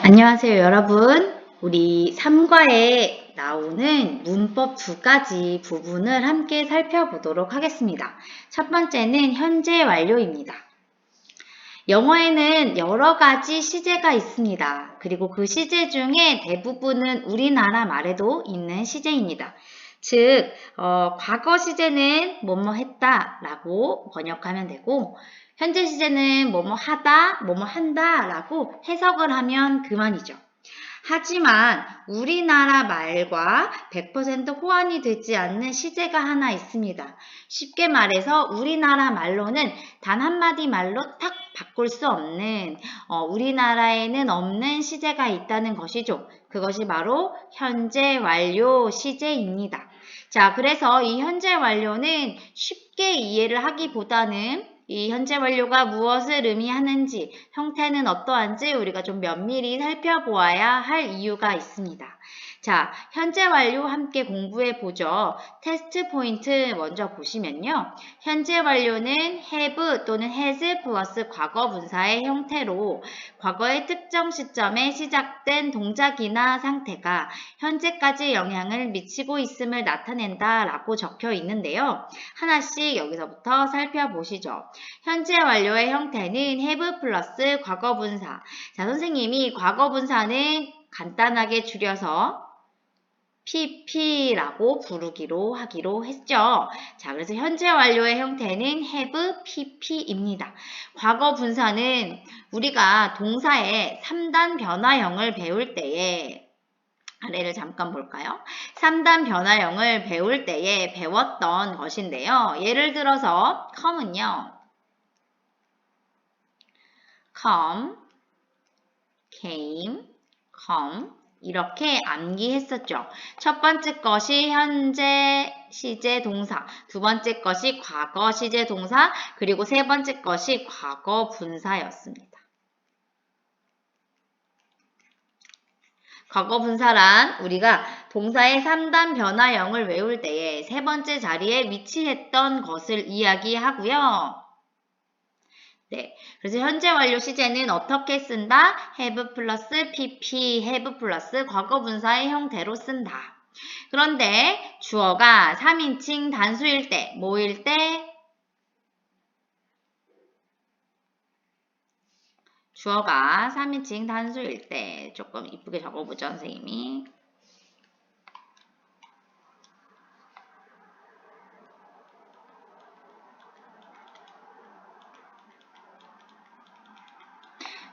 안녕하세요, 여러분. 우리 3과에 나오는 문법 두 가지 부분을 함께 살펴보도록 하겠습니다. 첫 번째는 현재 완료입니다. 영어에는 여러 가지 시제가 있습니다. 그리고 그 시제 중에 대부분은 우리나라 말에도 있는 시제입니다. 즉, 과거 시제는 뭐뭐 했다 라고 번역하면 되고, 현재 시제는 뭐뭐 하다, 뭐뭐 한다 라고 해석을 하면 그만이죠. 하지만 우리나라 말과 100% 호환이 되지 않는 시제가 하나 있습니다. 쉽게 말해서 우리나라 말로는 단 한마디 말로 탁 바꿀 수 없는 우리나라에는 없는 시제가 있다는 것이죠. 그것이 바로 현재 완료 시제입니다. 자, 그래서 이 현재 완료는 쉽게 이해를 하기보다는 이 현재 완료가 무엇을 의미하는지, 형태는 어떠한지 우리가 좀 면밀히 살펴보아야 할 이유가 있습니다. 자, 현재 완료 함께 공부해 보죠. 테스트 포인트 먼저 보시면요. 현재 완료는 have 또는 has 플러스 과거 분사의 형태로 과거의 특정 시점에 시작된 동작이나 상태가 현재까지 영향을 미치고 있음을 나타낸다 라고 적혀 있는데요. 하나씩 여기서부터 살펴보시죠. 현재 완료의 형태는 have 플러스 과거 분사. 자, 선생님이 과거 분사는 간단하게 줄여서 pp라고 부르기로 하기로 했죠. 자, 그래서 현재 완료의 형태는 have pp입니다. 과거 분사는 우리가 동사의 3단 변화형을 배울 때에 아래를 잠깐 볼까요? 3단 변화형을 배울 때에 배웠던 것인데요. 예를 들어서 come은요. come, came, come 이렇게 암기했었죠. 첫 번째 것이 현재 시제 동사, 두 번째 것이 과거 시제 동사, 그리고 세 번째 것이 과거 분사였습니다. 과거 분사란 우리가 동사의 3단 변화형을 외울 때에 세 번째 자리에 위치했던 것을 이야기하고요. 네, 그래서 현재 완료 시제는 어떻게 쓴다? have 플러스 pp, have 플러스 과거 분사의 형태로 쓴다. 그런데 주어가 3인칭 단수일 때, 뭐일 때? 주어가 3인칭 단수일 때 조금 이쁘게 적어보죠, 선생님이.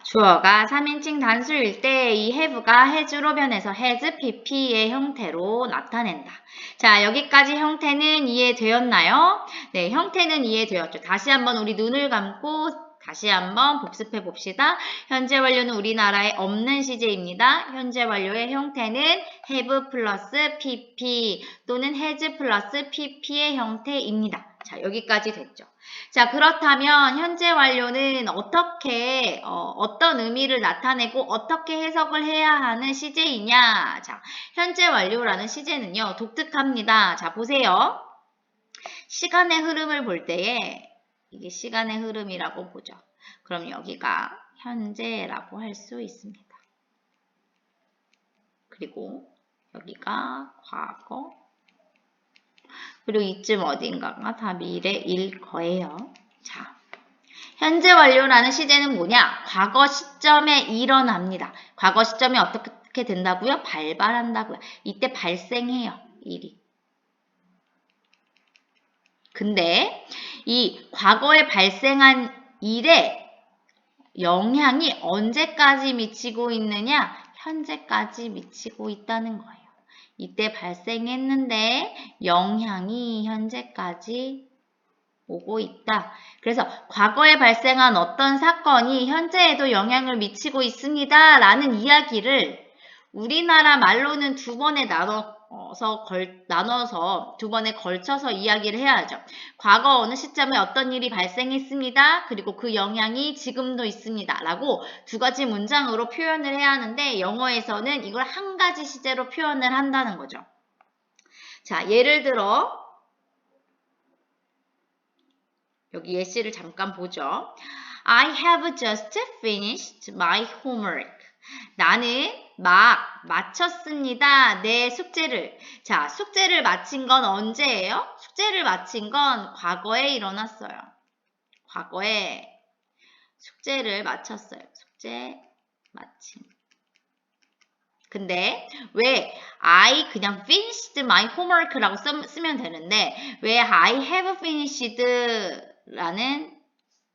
주어가 3인칭 단수일 때 이 have가 has로 변해서 has pp의 형태로 나타낸다. 자, 여기까지 형태는 이해되었나요? 네, 형태는 이해되었죠. 다시 한번 우리 눈을 감고 다시 한번 복습해 봅시다. 현재 완료는 우리나라에 없는 시제입니다. 현재 완료의 형태는 have 플러스 pp 또는 has 플러스 pp의 형태입니다. 자, 여기까지 됐죠. 자, 그렇다면 현재 완료는 어떻게 어떤 의미를 나타내고 어떻게 해석을 해야 하는 시제이냐? 자, 현재 완료라는 시제는요. 독특합니다. 자, 보세요. 시간의 흐름을 볼 때에 이게 시간의 흐름이라고 보죠. 그럼 여기가 현재라고 할 수 있습니다. 그리고 여기가 과거, 그리고 이쯤 어딘가가 다 미래일 거예요. 자, 현재 완료라는 시제는 뭐냐? 과거 시점에 일어납니다. 과거 시점에 어떻게 된다고요? 발발한다고요. 이때 발생해요. 일이. 근데 이 과거에 발생한 일에 영향이 언제까지 미치고 있느냐? 현재까지 미치고 있다는 거예요. 이때 발생했는데 영향이 현재까지 오고 있다. 그래서 과거에 발생한 어떤 사건이 현재에도 영향을 미치고 있습니다. 라는 이야기를 우리나라 말로는 두 번에 나눠서 두 번에 걸쳐서 이야기를 해야죠. 과거 어느 시점에 어떤 일이 발생했습니다. 그리고 그 영향이 지금도 있습니다. 라고 두 가지 문장으로 표현을 해야 하는데 영어에서는 이걸 한 가지 시제로 표현을 한다는 거죠. 자, 예를 들어 여기 예시를 잠깐 보죠. I have just finished my homework. 나는 막 마쳤습니다. 내 숙제를. 자, 숙제를 마친 건 언제예요? 숙제를 마친 건 과거에 일어났어요. 과거에 숙제를 마쳤어요. 숙제 마침. 근데 왜 I 그냥 finished my homework라고 쓰면 되는데 왜 I have finished 라는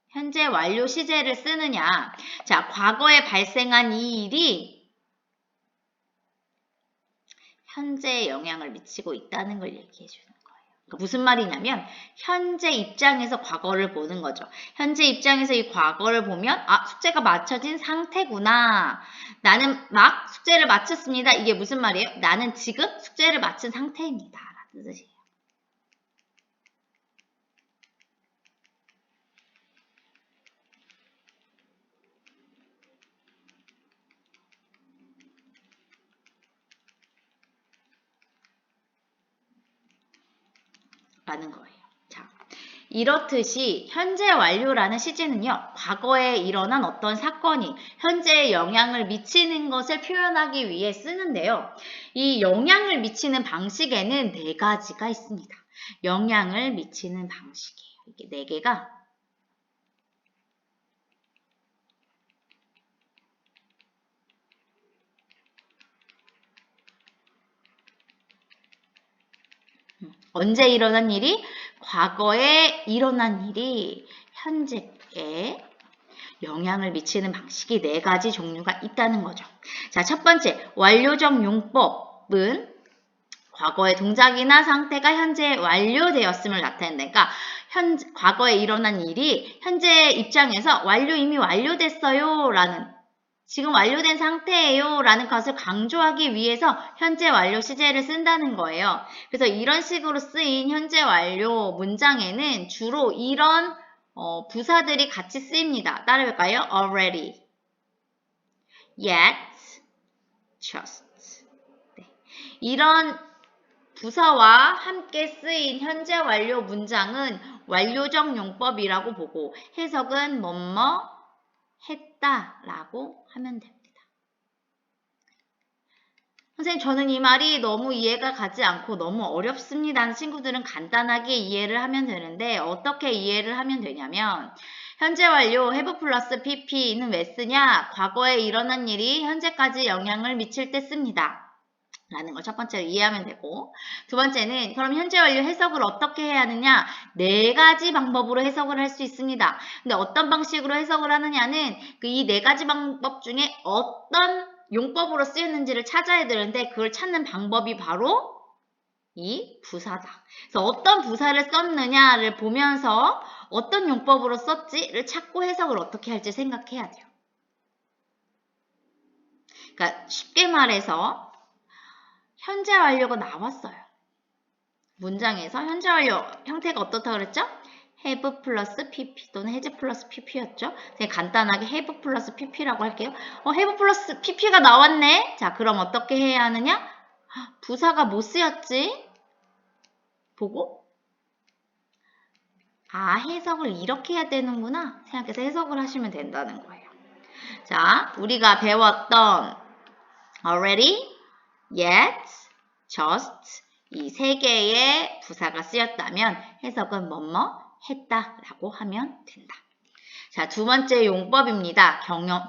현재 완료 시제를 쓰느냐. 자, 과거에 발생한 이 일이 현재에 영향을 미치고 있다는 걸 얘기해 주는 거예요. 그러니까 무슨 말이냐면 현재 입장에서 과거를 보는 거죠. 현재 입장에서 이 과거를 보면 아, 숙제가 마쳐진 상태구나. 나는 막 숙제를 마쳤습니다. 이게 무슨 말이에요? 나는 지금 숙제를 마친 상태입니다. 라는 뜻이에요. 라는 거예요. 자, 이렇듯이 현재 완료라는 시제는요. 과거에 일어난 어떤 사건이 현재에 영향을 미치는 것을 표현하기 위해 쓰는데요. 이 영향을 미치는 방식에는 네 가지가 있습니다. 영향을 미치는 방식이에요. 이게 네 개가 언제 일어난 일이? 과거에 일어난 일이 현재에 영향을 미치는 방식이 네 가지 종류가 있다는 거죠. 자, 첫 번째, 완료적 용법은 과거의 동작이나 상태가 현재 완료되었음을 나타낸다. 그러니까 과거에 일어난 일이 현재 입장에서 이미 완료됐어요 라는 지금 완료된 상태예요 라는 것을 강조하기 위해서 현재 완료 시제를 쓴다는 거예요. 그래서 이런 식으로 쓰인 현재 완료 문장에는 주로 이런 부사들이 같이 쓰입니다. 따라해볼까요? already, yet, just. 네. 이런 부사와 함께 쓰인 현재 완료 문장은 완료적 용법이라고 보고 해석은 뭐뭐 했다라고 하면 됩니다. 선생님, 저는 이 말이 너무 이해가 가지 않고 너무 어렵습니다 하는 친구들은 간단하게 이해를 하면 되는데 어떻게 이해를 하면 되냐면 현재 완료 have 플러스 pp는 왜 쓰냐? 과거에 일어난 일이 현재까지 영향을 미칠 때 씁니다. 라는 걸 첫 번째로 이해하면 되고 두 번째는 그럼 현재 완료 해석을 어떻게 해야 하느냐? 네 가지 방법으로 해석을 할 수 있습니다. 근데 어떤 방식으로 해석을 하느냐는 이 네 가지 방법 중에 어떤 용법으로 쓰였는지를 찾아야 되는데 그걸 찾는 방법이 바로 이 부사다. 그래서 어떤 부사를 썼느냐를 보면서 어떤 용법으로 썼지를 찾고 해석을 어떻게 할지 생각해야 돼요. 그러니까 쉽게 말해서 현재 완료가 나왔어요. 문장에서 현재 완료 형태가 어떻다고 그랬죠? have 플러스 pp 또는 has 플러스 pp였죠. 그냥 간단하게 have 플러스 pp라고 할게요. have 플러스 pp가 나왔네. 자, 그럼 어떻게 해야 하느냐? 부사가 뭐 쓰였지? 보고 해석을 이렇게 해야 되는구나 생각해서 해석을 하시면 된다는 거예요. 자, 우리가 배웠던 already, yet, just 이 세 개의 부사가 쓰였다면 해석은 뭐뭐 했다라고 하면 된다. 자, 두 번째 용법입니다.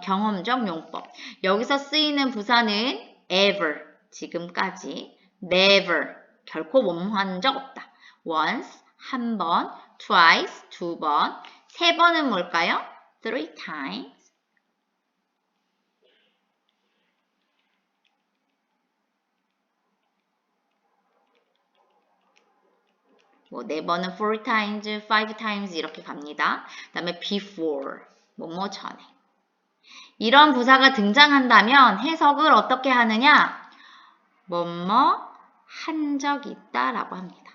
경험적 용법. 여기서 쓰이는 부사는 ever, 지금까지, never, 결코 뭐뭐한 적 없다. once, 한 번, twice, 두 번, 세 번은 뭘까요? three times. 네 번은 4 times, 5 times 이렇게 갑니다. 그 다음에 before, 뭐뭐 전에. 이런 부사가 등장한다면 해석을 어떻게 하느냐? 뭐뭐 한 적 있다라고 합니다.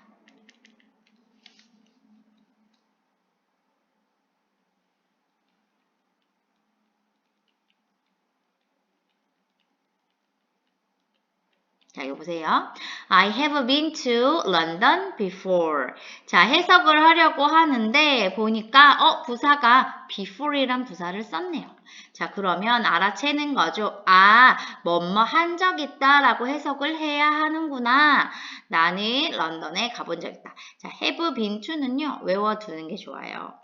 자, 이거 보세요. I have been to London before. 자, 해석을 하려고 하는데 보니까 부사가 before이란 부사를 썼네요. 자, 그러면 알아채는 거죠. 아, 뭐뭐 한 적 있다라고 해석을 해야 하는구나. 나는 런던에 가본 적 있다. 자, have been to는요. 외워두는 게 좋아요.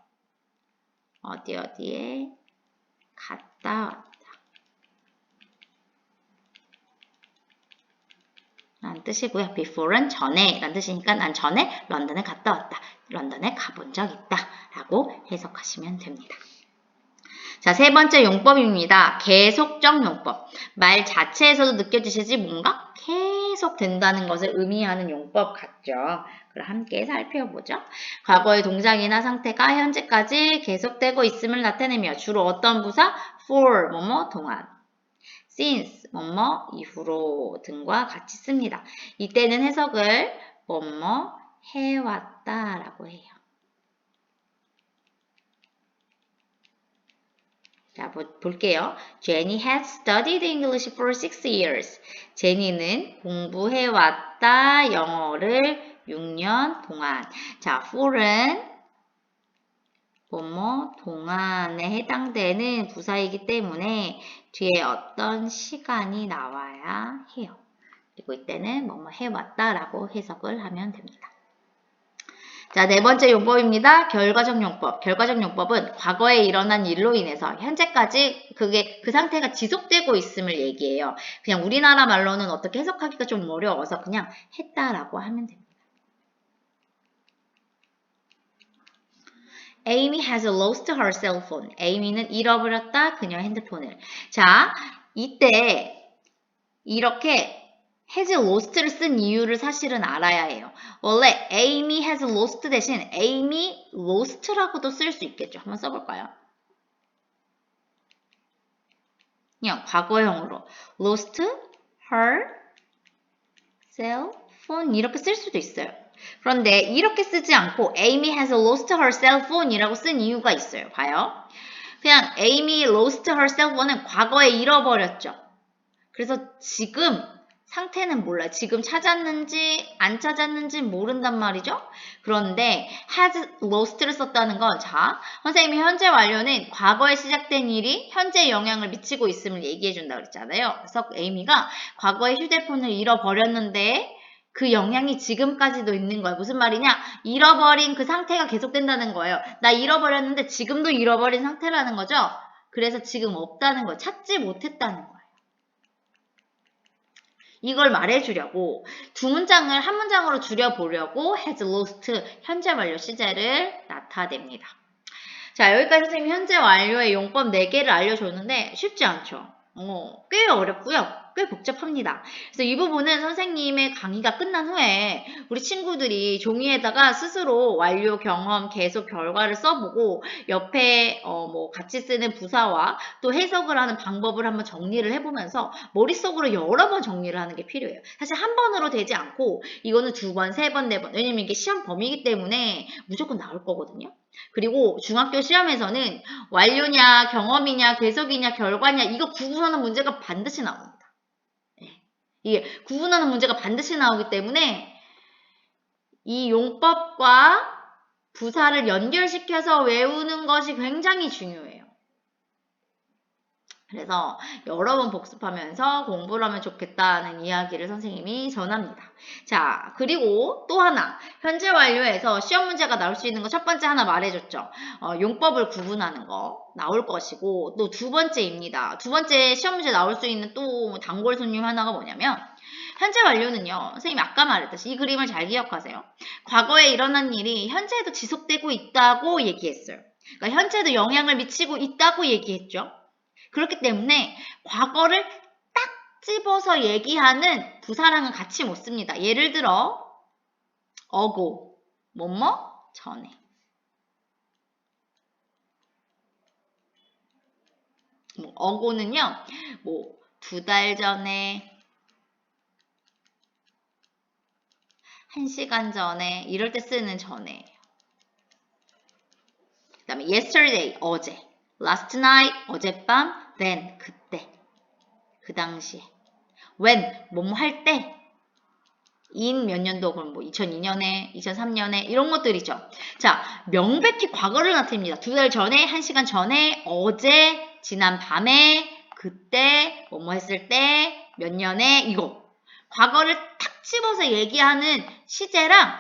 어디에 갔다 왔다. 라는 뜻이고요. before는 전에 라는 뜻이니까 난 전에 런던에 갔다 왔다. 런던에 가본 적 있다. 라고 해석하시면 됩니다. 자, 세 번째 용법입니다. 계속적 용법. 말 자체에서도 느껴지시지 뭔가 계속 된다는 것을 의미하는 용법 같죠. 그럼 함께 살펴보죠. 과거의 동작이나 상태가 현재까지 계속되고 있음을 나타내며 주로 어떤 부사? for, 뭐뭐, 동안. since, 뭐뭐, 이후로 등과 같이 씁니다. 이때는 해석을 뭐뭐 해왔다라고 해요. 자, 볼게요. Jenny has studied English for 6 years. 제니는 공부해왔다 영어를 6년 동안. 자, for은 뭐뭐 동안에 해당되는 부사이기 때문에 뒤에 어떤 시간이 나와야 해요. 그리고 이때는 뭐뭐 해왔다라고 해석을 하면 됩니다. 자, 네 번째 용법입니다. 결과적 용법. 결과적 용법은 과거에 일어난 일로 인해서 현재까지 그 상태가 지속되고 있음을 얘기해요. 그냥 우리나라 말로는 어떻게 해석하기가 좀 어려워서 그냥 했다라고 하면 됩니다. Amy has lost her cell phone. Amy는 잃어버렸다 그녀 핸드폰을. 자, 이때 이렇게 has lost를 쓴 이유를 사실은 알아야 해요. 원래 Amy has lost 대신 Amy lost라고도 쓸 수 있겠죠. 한번 써볼까요? 그냥 과거형으로 lost her cell phone 이렇게 쓸 수도 있어요. 그런데 이렇게 쓰지 않고 Amy has lost her cell phone이라고 쓴 이유가 있어요. 봐요. 그냥 Amy lost her cell phone은 과거에 잃어버렸죠. 그래서 지금 상태는 몰라요. 지금 찾았는지 안 찾았는지 모른단 말이죠. 그런데 has lost를 썼다는 건 자, 선생님이 현재 완료는 과거에 시작된 일이 현재 영향을 미치고 있음을 얘기해 준다고 그랬잖아요. 그래서 에이미가 과거에 휴대폰을 잃어버렸는데 그 영향이 지금까지도 있는 거예요. 무슨 말이냐? 잃어버린 그 상태가 계속된다는 거예요. 나 잃어버렸는데 지금도 잃어버린 상태라는 거죠. 그래서 지금 없다는 거, 찾지 못했다는 거예요. 이걸 말해주려고 두 문장을 한 문장으로 줄여보려고 has lost 현재 완료 시제를 나타냅니다. 자, 여기까지 선생님이 현재 완료의 용법 4개를 알려줬는데 쉽지 않죠? 꽤 어렵고요. 꽤 복잡합니다. 그래서 이 부분은 선생님의 강의가 끝난 후에 우리 친구들이 종이에다가 스스로 완료, 경험, 계속, 결과를 써보고 옆에 뭐 같이 쓰는 부사와 또 해석을 하는 방법을 한번 정리를 해보면서 머릿속으로 여러 번 정리를 하는 게 필요해요. 사실 한 번으로 되지 않고 이거는 2번, 3번, 4번 왜냐면 이게 시험 범위이기 때문에 무조건 나올 거거든요. 그리고 중학교 시험에서는 완료냐, 경험이냐, 계속이냐, 결과냐 이거 구분하는 문제가 반드시 나옵니다. 네. 이게 구분하는 문제가 반드시 나오기 때문에 이 용법과 부사를 연결시켜서 외우는 것이 굉장히 중요해요. 그래서 여러 번 복습하면서 공부를 하면 좋겠다는 이야기를 선생님이 전합니다. 자, 그리고 또 하나 현재 완료에서 시험 문제가 나올 수 있는 거 첫 번째 하나 말해줬죠. 용법을 구분하는 거 나올 것이고 또 두 번째입니다. 두 번째 시험 문제 나올 수 있는 또 단골 손님 하나가 뭐냐면 현재 완료는요. 선생님이 아까 말했듯이 이 그림을 잘 기억하세요. 과거에 일어난 일이 현재에도 지속되고 있다고 얘기했어요. 그러니까 현재도 영향을 미치고 있다고 얘기했죠. 그렇기 때문에 과거를 딱 집어서 얘기하는 부사랑은 같이 못 씁니다. 예를 들어 어고, 뭐뭐, 전에. 어고는요. 뭐 2달 전에, 1시간 전에 이럴 때 쓰는 전에. 그 다음에 yesterday, 어제. last night, 어젯밤. then, 그때. 그 당시에. when, 뭐뭐 할 때. in 몇 년도, 그럼 뭐 2002년에, 2003년에 이런 것들이죠. 자, 명백히 과거를 나타냅니다. 2달 전에, 1시간 전에, 어제, 지난 밤에, 그때, 뭐뭐 했을 때, 몇 년에 이거. 과거를 탁 집어서 얘기하는 시제랑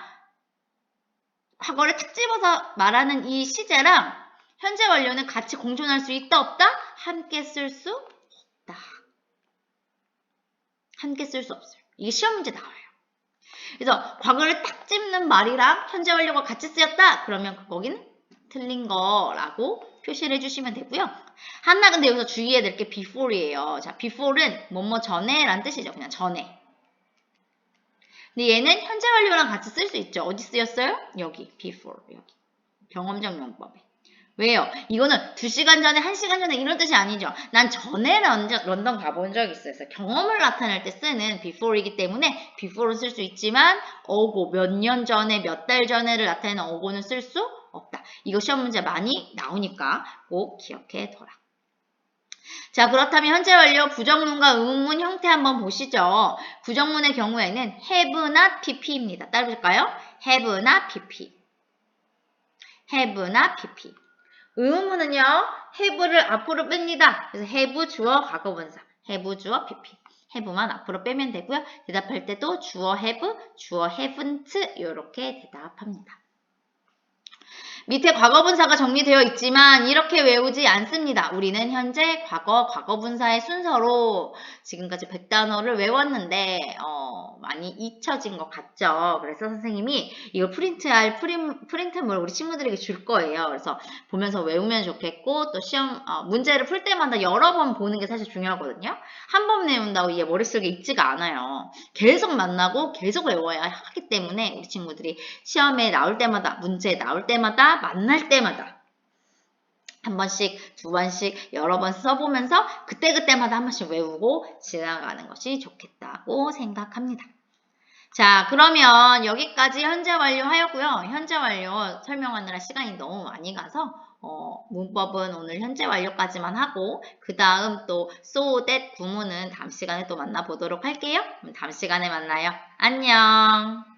과거를 탁 집어서 말하는 이 시제랑 현재 완료는 같이 공존할 수 있다 없다? 함께 쓸 수 없다. 함께 쓸 수 없어요. 이게 시험 문제 나와요. 그래서 과거를 딱 찝는 말이랑 현재 완료가 같이 쓰였다? 그러면 거기는 틀린 거라고 표시를 해주시면 되고요. 하나 근데 여기서 주의해야 될 게 before이에요. 자, before는 뭐뭐 전에 라는 뜻이죠. 그냥 전에. 근데 얘는 현재 완료랑 같이 쓸 수 있죠. 어디 쓰였어요? 여기, before, 여기. 경험적 용법에. 왜요? 이거는 2시간 전에, 1시간 전에 이런 뜻이 아니죠. 난 전에 런던 가본 적이 있어요. 그래서 경험을 나타낼 때 쓰는 before이기 때문에 before를 쓸 수 있지만 어고, 몇 년 전에, 몇 달 전에를 나타내는 어고는 쓸 수 없다. 이거 시험 문제 많이 나오니까 꼭 기억해 둬라. 자, 그렇다면 현재 완료 부정문과 의문문 형태 한번 보시죠. 부정문의 경우에는 have나 pp입니다. 따라볼까요? have나 pp. have나 pp. 의문문은요, have를 앞으로 뺍니다. 그래서 have 주어 과거분사, have 주어 pp. have만 앞으로 빼면 되고요. 대답할 때도 주어 have, 주어 haven't 이렇게 대답합니다. 밑에 과거분사가 정리되어 있지만 이렇게 외우지 않습니다. 우리는 현재 과거, 과거분사의 순서로 지금까지 100단어를 외웠는데 많이 잊혀진 것 같죠. 그래서 선생님이 이걸 프린트할 프린트물 우리 친구들에게 줄 거예요. 그래서 보면서 외우면 좋겠고 또 시험 문제를 풀 때마다 여러 번 보는 게 사실 중요하거든요. 한 번 외운다고 이게 머릿속에 있지가 않아요. 계속 만나고 계속 외워야 하기 때문에 우리 친구들이 시험에 나올 때마다 문제 나올 때마다 만날 때마다 한 번씩, 두 번씩 여러 번 써보면서 그때그때마다 한 번씩 외우고 지나가는 것이 좋겠다고 생각합니다. 자, 그러면 여기까지 현재 완료하였고요. 현재 완료 설명하느라 시간이 너무 많이 가서 문법은 오늘 현재 완료까지만 하고 그 다음 또 so that 구문은 다음 시간에 또 만나보도록 할게요. 그럼 다음 시간에 만나요. 안녕.